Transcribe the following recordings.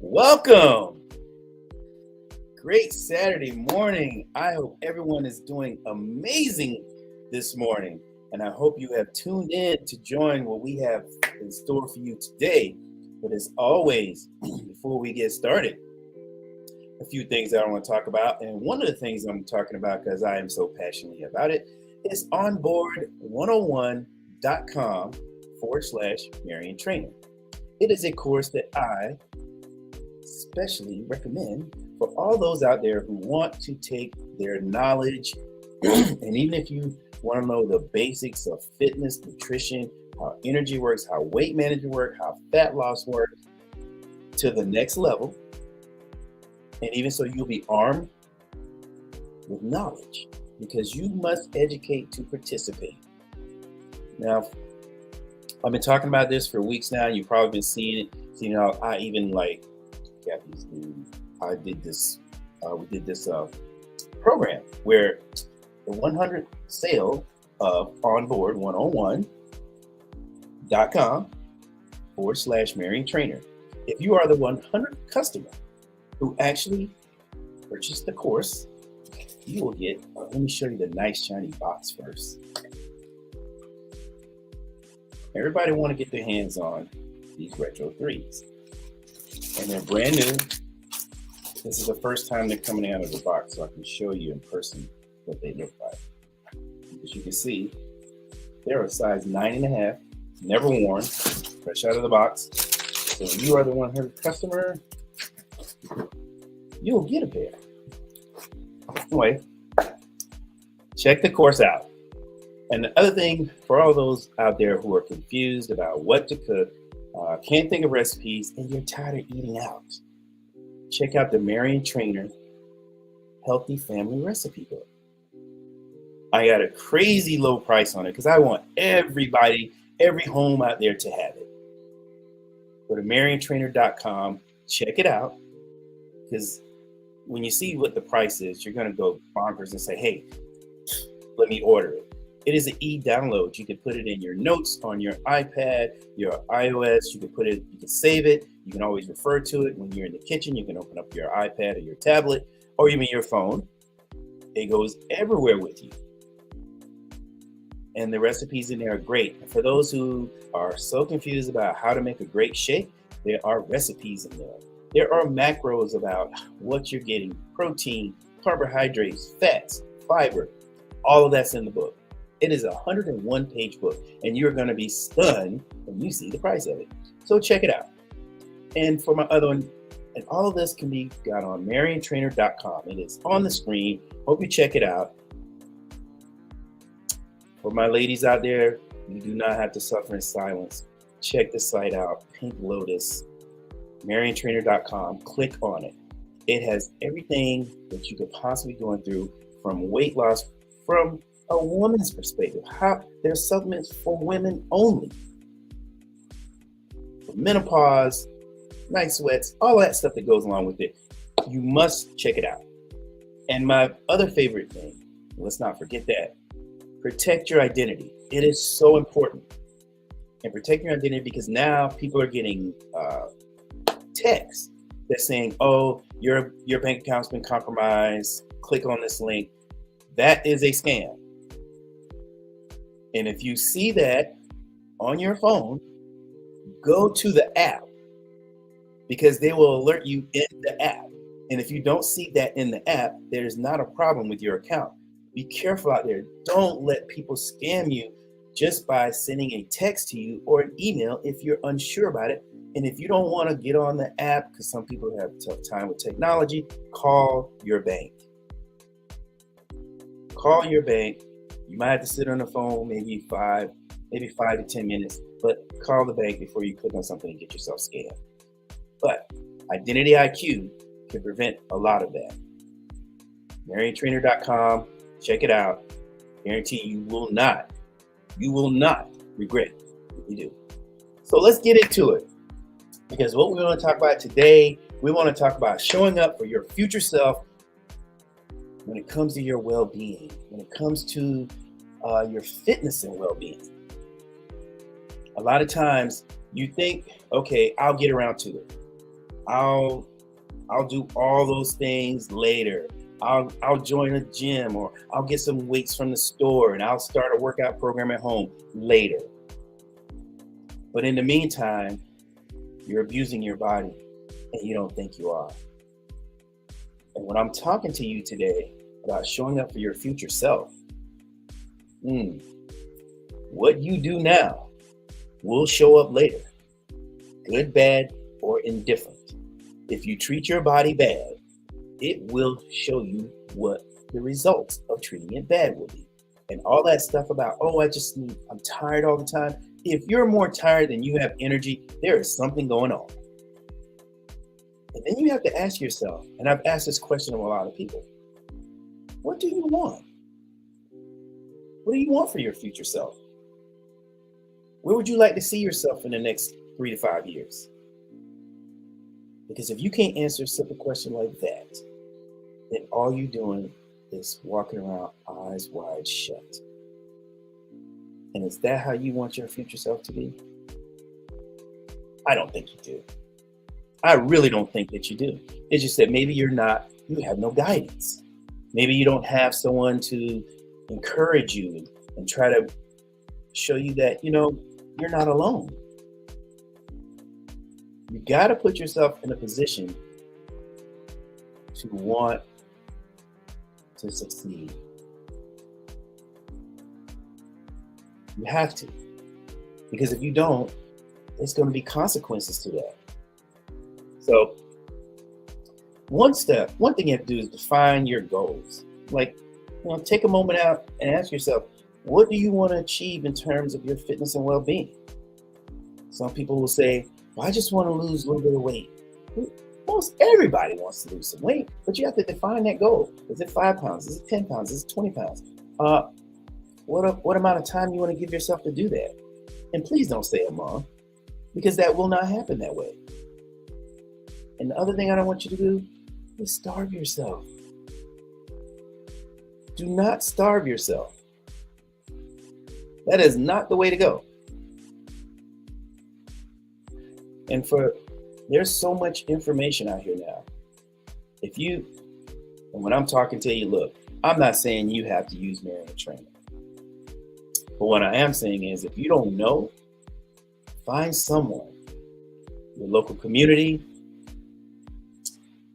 Welcome. Great Saturday morning. I hope everyone is doing amazing this morning. And I hope you have tuned in to join what we have in store for you today. But as always, before we get started, a few things I want to talk about. And one of the things I'm talking about, because I am so passionately about it, is onboard101.com/Marion Trainer. It is a course that I especially recommend for all those out there who want to take their knowledge and even if you want to know the basics of fitness, nutrition, how energy works, how weight management works, how fat loss works to the next level, and even so you'll be armed with knowledge because you must educate to participate. Now, I've been talking about this for weeks now. You've probably been seeing it. I even I did this. We did this program where the 100 sale of onboard101.com/Marion Trainer. If you are the 100th customer who actually purchased the course, you will get. Let me show you the nice shiny box first. Everybody want to get their hands on these Retro 3s. And they're brand new. This is the first time they're coming out of the box, so I can show you in person what they look like. As you can see, they're a size 9.5, never worn, fresh out of the box. So when you are the 100th customer, you'll get a pair. Anyway, check the course out. And the other thing, for all those out there who are confused about what to cook, can't think of recipes, and you're tired of eating out, check out the Marion Trainer Healthy Family Recipe Book. I got a crazy low price on it because I want everybody, every home out there to have it. Go to mariontrainer.com, check it out, because when you see what the price is, you're going to go bonkers and say, hey, let me order it. It is an e-download. You can put it in your notes on your iPad, your iOS. You can save it. You can always refer to it when you're in the kitchen. You can open up your iPad or your tablet or even your phone. It goes everywhere with you. And the recipes in there are great. And for those who are so confused about how to make a great shake, there are recipes in there. There are macros about what you're getting, protein, carbohydrates, fats, fiber, all of that's in the book. It is a 101-page book, and you're going to be stunned when you see the price of it. So check it out. And for my other one, and all of this can be got on mariontrainer.com. It is on the screen. Hope you check it out. For my ladies out there, you do not have to suffer in silence. Check the site out, Pink Lotus, mariontrainer.com. Click on it. It has everything that you could possibly go through, from weight loss, from a woman's perspective. How there's supplements for women only. For menopause, night sweats, all that stuff that goes along with it. You must check it out. And my other favorite thing, let's not forget that, protect your identity. It is so important. And protect your identity because now people are getting texts that's saying, oh, your bank account's been compromised. Click on this link. That is a scam. And if you see that on your phone, go to the app because they will alert you in the app. And if you don't see that in the app, there's not a problem with your account. Be careful out there. Don't let people scam you just by sending a text to you or an email if you're unsure about it. And if you don't want to get on the app, because some people have a tough time with technology, call your bank. Call your bank. You might have to sit on the phone maybe 5 to 10 minutes, but call the bank before you click on something and get yourself scammed. But Identity IQ can prevent a lot of that. MarionTrainer.com, check it out. Guarantee you will not regret what you do. So let's get into it. Because what we want to talk about today, we want to talk about showing up for your future self when it comes to your well-being, when it comes to your fitness and well-being. A lot of times you think, okay, I'll get around to it. I'll I'll do all those things later. I'll join a gym, or I'll get some weights from the store, and I'll start a workout program at home later. But in the meantime, you're abusing your body and you don't think you are. And when I'm talking to you today about showing up for your future self, mm, what you do now will show up later, good, bad, or indifferent. If you treat your body bad, it will show you what the results of treating it bad will be. And all that stuff about, oh, I'm tired all the time. If you're more tired than you have energy, there is something going on. And then you have to ask yourself, and I've asked this question of a lot of people, what do you want? What do you want for your future self? Where would you like to see yourself in the next 3 to 5 years? Because if you can't answer a simple question like that, then all you're doing is walking around eyes wide shut. And is that how you want your future self to be? I don't think you do. I really don't think that you do. It's just that maybe you have no guidance. Maybe you don't have someone to encourage you and try to show you that, you're not alone. You got to put yourself in a position to want to succeed. You have to. Because if you don't, there's going to be consequences to that. So, one thing you have to do is define your goals. Like, take a moment out and ask yourself, what do you want to achieve in terms of your fitness and well-being? Some people will say, well, I just want to lose a little bit of weight. Most everybody wants to lose some weight, but you have to define that goal. Is it 5 pounds? Is it 10 pounds? Is it 20 pounds? What amount of time you want to give yourself to do that? And please don't say a month, because that will not happen that way. And the other thing I don't want you to do is starve yourself. Do not starve yourself. That is not the way to go. And there's so much information out here now. And when I'm talking to you, look, I'm not saying you have to use Marion Trainer. But what I am saying is, if you don't know, find someone, your local community.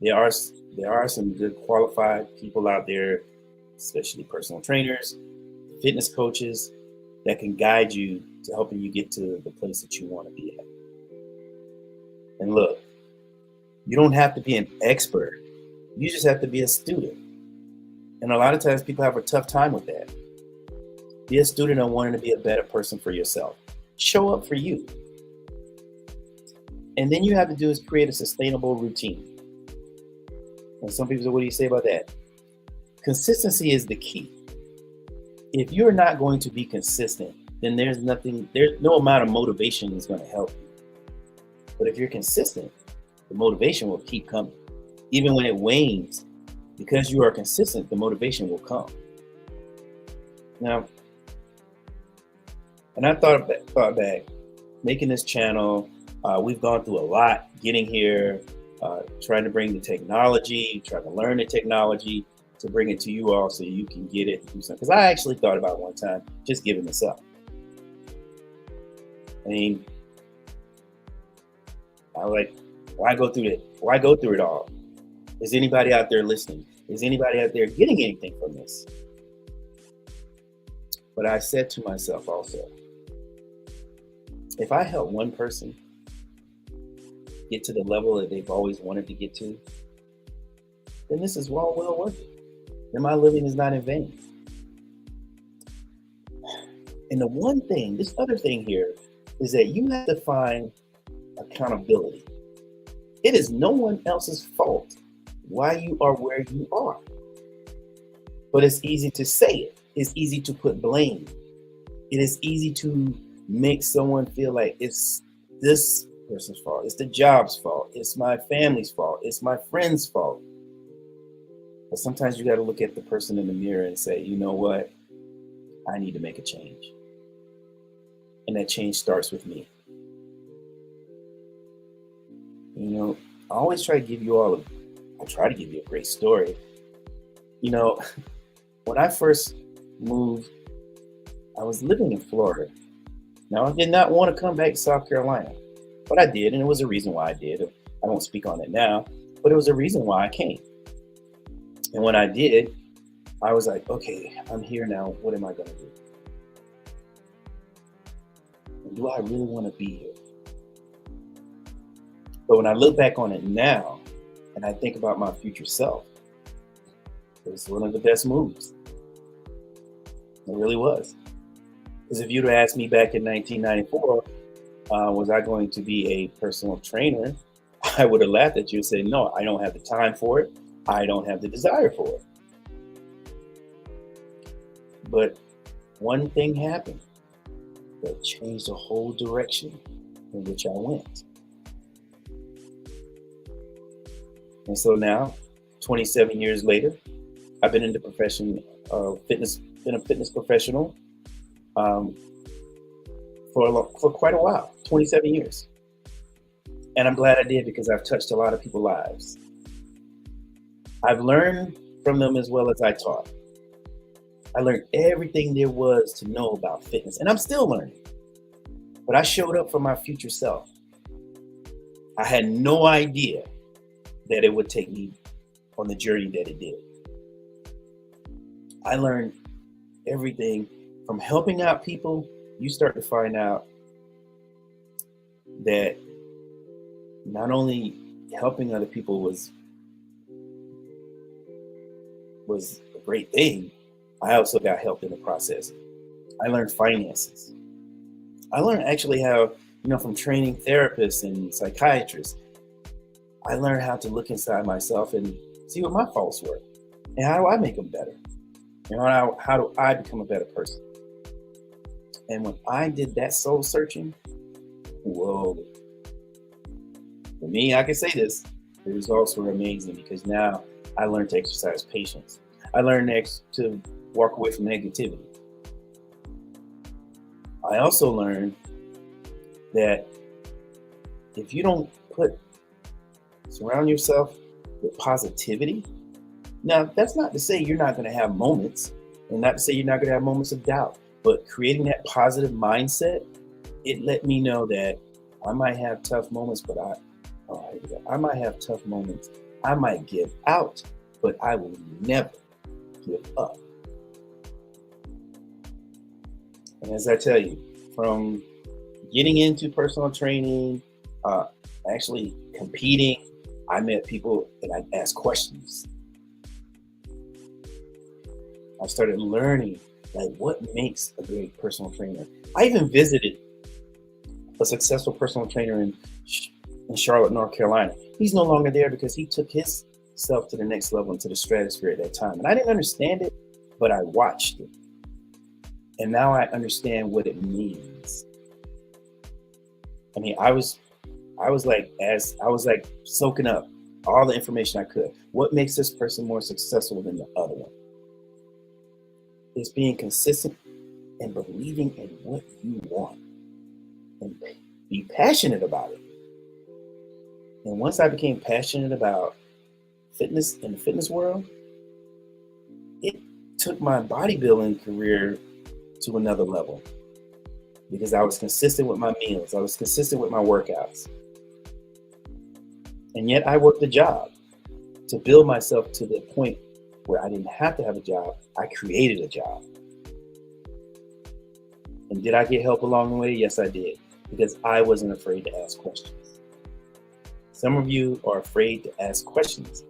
There are some good qualified people out there, especially personal trainers, fitness coaches, that can guide you to helping you get to the place that you want to be at. And look, you don't have to be an expert. You just have to be a student. And a lot of times people have a tough time with that. Be a student and wanting to be a better person for yourself. Show up for you. And then you have to do is create a sustainable routine. And some people say, what do you say about that? Consistency is the key. If you're not going to be consistent, then there's no amount of motivation is going to help you. But if you're consistent, the motivation will keep coming. Even when it wanes, because you are consistent, the motivation will come. Now, and I thought back, making this channel, we've gone through a lot getting here, trying to bring the technology, trying to learn the technology to bring it to you all so you can get it and do something. Because I actually thought about one time just giving this up. I mean, I was like, why go through it? Why go through it all? Is anybody out there listening? Is anybody out there getting anything from this? But I said to myself also, if I help one person get to the level that they've always wanted to get to, then this is well worth it. Then my living is not in vain. And this other thing here is that you have to find accountability. It is no one else's fault why you are where you are. But it's easy to say it. It's easy to put blame. It is easy to make someone feel like it's this person's fault. It's the job's fault. It's my family's fault. It's my friend's fault. But sometimes you got to look at the person in the mirror and say, you know what? I need to make a change. And that change starts with me. I always try to give you all I try to give you a great story. You know, when I first moved, I was living in Florida. Now, I did not want to come back to South Carolina, but I did, and it was a reason why I did. I won't speak on it now, but it was a reason why I came. And when I did, I was like, okay, I'm here now. What am I going to do? And do I really want to be here? But when I look back on it now, and I think about my future self, it was one of the best moves. It really was. Because if you'd have asked me back in 1994, was I going to be a personal trainer, I would have laughed at you and said, no, I don't have the time for it. I don't have the desire for it. But one thing happened that changed the whole direction in which I went. And so now, 27 years later, I've been in the profession of fitness, been a fitness professional for quite a while, 27 years. And I'm glad I did, because I've touched a lot of people's lives. I've learned from them as well as I taught. I learned everything there was to know about fitness, and I'm still learning. But I showed up for my future self. I had no idea that it would take me on the journey that it did. I learned everything from helping out people. You start to find out that not only helping other people was a great thing, I also got help in the process. I learned finances. I learned actually how, from training therapists and psychiatrists, I learned how to look inside myself and see what my faults were, and how do I make them better? How do I become a better person? And when I did that soul searching, whoa, for me, I can say this, the results were amazing, because now I learned to exercise patience. I learned to walk away from negativity. I also learned that if you don't surround yourself with positivity, now that's not to say you're not going to have moments, and not to say you're not going to have moments of doubt, but creating that positive mindset, it let me know that I might have tough moments, but I might have tough moments. I might give out, but I will never give up. And as I tell you, from getting into personal training, actually competing, I met people and I asked questions. I started learning what makes a great personal trainer. I even visited a successful personal trainer in Charlotte, North Carolina. He's no longer there because he took his self to the next level, into the stratosphere at that time. And I didn't understand it, but I watched it. And now I understand what it means. I mean, I was like soaking up all the information I could. What makes this person more successful than the other one? It's being consistent and believing in what you want and be passionate about it. And once I became passionate about fitness in the fitness world, it took my bodybuilding career to another level, because I was consistent with my meals. I was consistent with my workouts. And yet I worked a job to build myself to the point where I didn't have to have a job. I created a job. And did I get help along the way? Yes, I did, because I wasn't afraid to ask questions. Some of you are afraid to ask questions,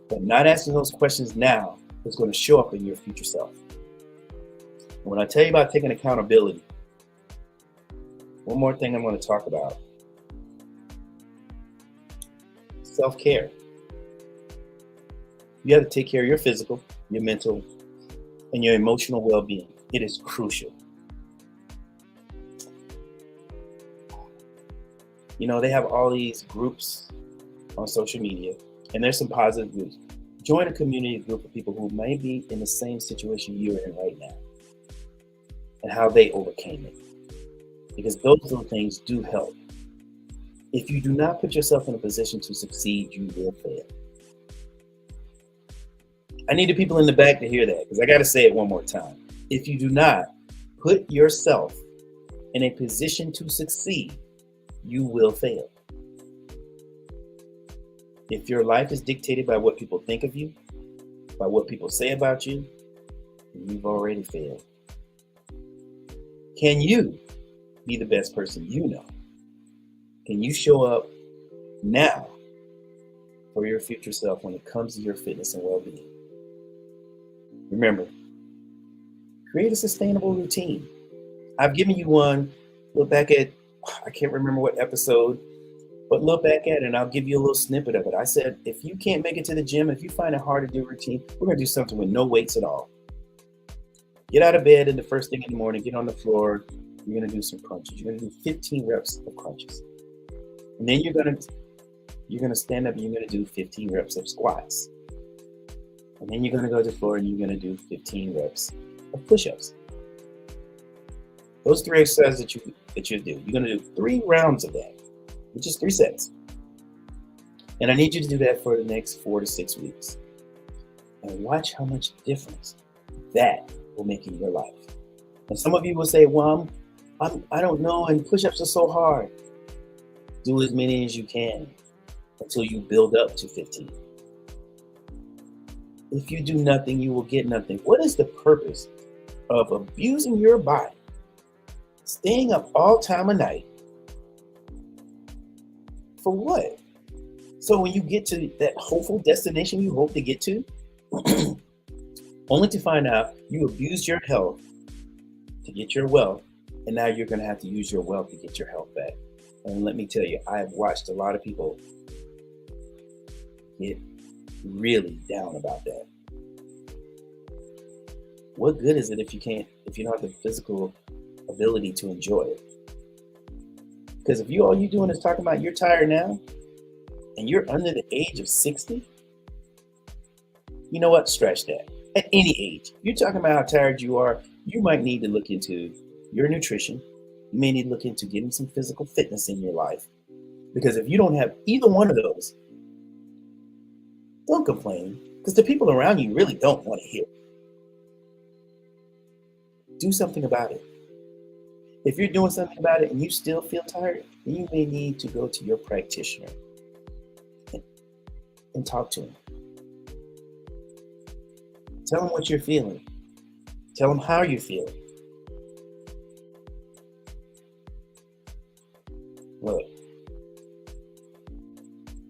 but not asking those questions now is going to show up in your future self. And when I tell you about taking accountability, one more thing I'm going to talk about: self-care. You have to take care of your physical, your mental, and your emotional well-being. It is crucial. They have all these groups on social media, and there's some positive groups. Join a community group of people who may be in the same situation you're in right now, and how they overcame it. Because those little things do help. If you do not put yourself in a position to succeed, you will fail. I need the people in the back to hear that because I got to say it one more time. If you do not put yourself in a position to succeed, you will fail. If your life is dictated by what people think of you, by what people say about you, you've already failed. Can you be the best person you know? Can you show up now for your future self when it comes to your fitness and well-being? Remember, create a sustainable routine. I've given you one. Look back at, I can't remember what episode, but look back at it and I'll give you a little snippet of it. I said, if you can't make it to the gym, if you find it hard to do a routine, we're going to do something with no weights at all. Get out of bed and the first thing in the morning, get on the floor. You're going to do some crunches. You're going to do 15 reps of crunches. And then you're going to stand up and you're going to do 15 reps of squats. And then you're going to go to the floor and you're going to do 15 reps of push-ups. Those 3 exercises that you do, you're going to do 3 rounds of that, which is 3 sets. And I need you to do that for the next 4 to 6 weeks. And watch how much difference that will make in your life. And some of you will say, well, I don't know, and push-ups are so hard. Do as many as you can until you build up to 15. If you do nothing, you will get nothing. What is the purpose of abusing your body, staying up all time of night? For what? So when you get to that hopeful destination you hope to get to, only to find out you abused your health to get your wealth, and now you're going to have to use your wealth to get your health back. And let me tell you, I've watched a lot of people get really down about that. What good is it if you don't have the physical ability to enjoy it? Because if all you're doing is talking about you're tired now and you're under the age of 60, you know what? Stretch that. At any age, you're talking about how tired you are, you might need to look into your nutrition. You may need to look into getting some physical fitness in your life. Because if you don't have either one of those, don't complain, because the people around you really don't want to hear it. Do something about it. If you're doing something about it and you still feel tired, then you may need to go to your practitioner and talk to him. Tell him what you're feeling. Tell him how you're feeling. Look,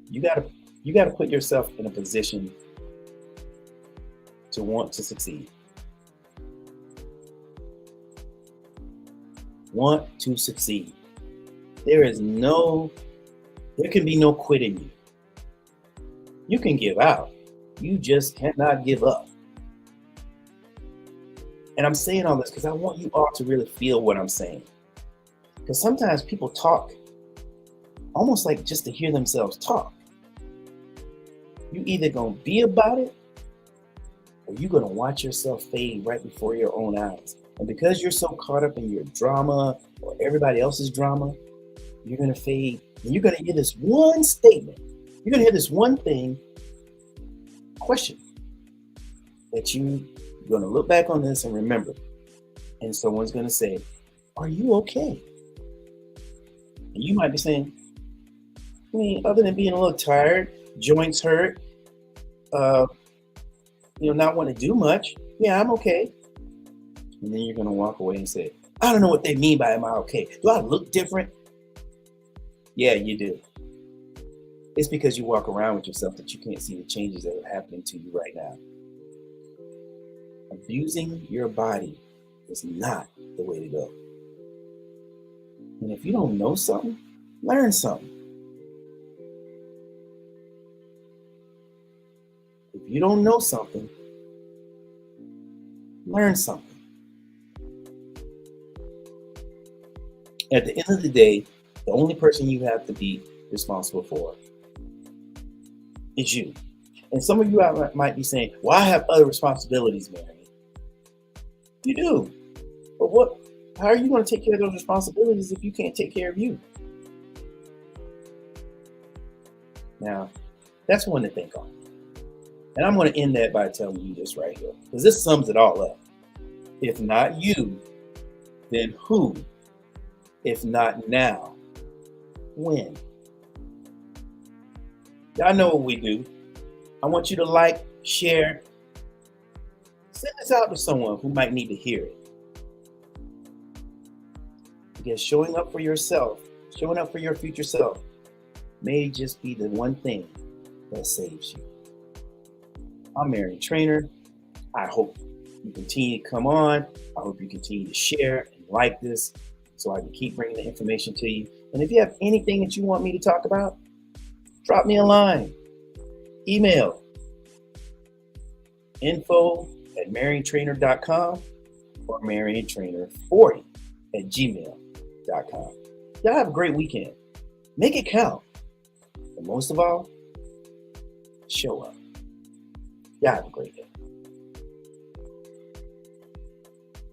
you gotta put yourself in a position to want to succeed. Want to succeed. There can be no quit in you. You can give out. You just cannot give up. And I'm saying all this because I want you all to really feel what I'm saying. Because sometimes people talk almost like just to hear themselves talk. You either gonna be about it or you're gonna watch yourself fade right before your own eyes. And because you're so caught up in your drama or everybody else's drama, you're gonna fade and you're gonna hear this one statement. You're gonna hear this one thing, question, that you're gonna look back on this and remember. And someone's gonna say, are you okay? And you might be saying, I mean, other than being a little tired, joints hurt, not want to do much, yeah, I'm okay. And then you're going to walk away and say, I don't know what they mean by am I okay? Do I look different? Yeah, you do. It's because you walk around with yourself that you can't see the changes that are happening to you right now. Abusing your body is not the way to go. And if you don't know something, learn something. If you don't know something, learn something. At the end of the day, the only person you have to be responsible for is you. And some of you might be saying, well, I have other responsibilities, Mary. You do. But how are you going to take care of those responsibilities if you can't take care of you? Now, that's one to think on. And I'm going to end that by telling you this right here, because this sums it all up. If not you, then who? If not now, when? Y'all know what we do. I want you to like, share, send this out to someone who might need to hear it. Because showing up for yourself, showing up for your future self, may just be the one thing that saves you. I'm Marion Trainer. I hope you continue to come on. I hope you continue to share and like this so I can keep bringing the information to you. And if you have anything that you want me to talk about, drop me a line. Email info@mariontrainer.com or mariontrainer40@gmail.com. Y'all have a great weekend. Make it count. And most of all, show up. Y'all have a great day.